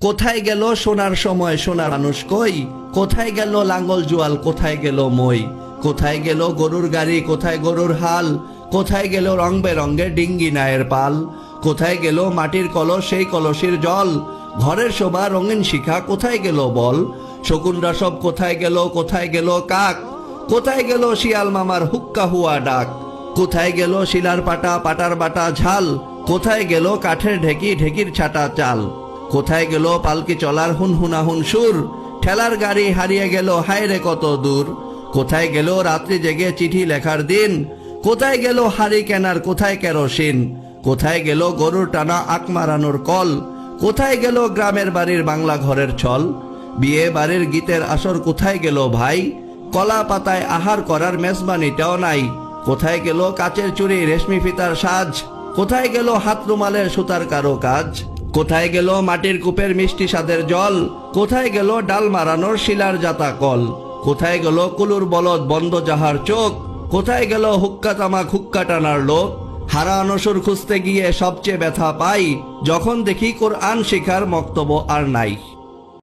কোথায় গেল সোনার সময় সোনার মানুষ কই? কোথায় গেল লাঙ্গল জুয়াল, কোথায় গেল মই? কোথায় গেল গরুর গাড়ি, কোথায় গরুর হাল? কোথায় গেল রং বেরঙের ডিঙ্গি নায়ের পাল? কোথায় গেল মাটির কলস, সেই কলসির জল? ঘরের শোভা রঙিন শিখা কোথায় গেল বল? শকুনরা সব কোথায় গেল, কোথায় গেল কাক? কোথায় গেল শিয়াল মামার হুক্কা হুয়া ডাক? কোথায় গেল শিলার পাটা, পাটার বাটা ঝাল? কোথায় গেল কাঠের ঢেকি, ঢেকির ছাটা চাল? কোথায় গেল পালকি চলার হুনহুনাহুন সুর? ঠেলার গাড়ি হারিয়ে গেল হায়রে কত দূর? কোথায় গেল রাত্রি জেগে চিঠি লেখার দিন? কোথায় গেল হাড়ি কেনার, কোথায় কেরোসিন? কোথায় গেল গরুর টানা আক মারানোর কল? কোথায় গেল গ্রামের বাড়ির বাংলা ঘরের ছল? বিয়ে বাড়ির গীতের আসর কোথায় গেল ভাই? কলা পাতায় আহার করার মেজবানিটাও নাই। কোথায় গেল কাচের চুড়ি, রেশমি ফিতার সাজ? কোথায় গেল হাত রুমালের সুতার কারো কাজ? কোথায় গেল মাটির কূপের মিষ্টি স্বাদের জল? কোথায় গেল ডাল মারানোর শিলার জাতা কল? কোথায় গেল কুলুর বলদ বন্ধ যাহার চোখ? কোথায় গেল হুক্কা তামাক হুক্কা টানার লোক? হারানো সুর খুঁজতে গিয়ে সবচেয়ে ব্যথা পাই, যখন দেখি কোরআন শিখার মক্তব্য আর নাই।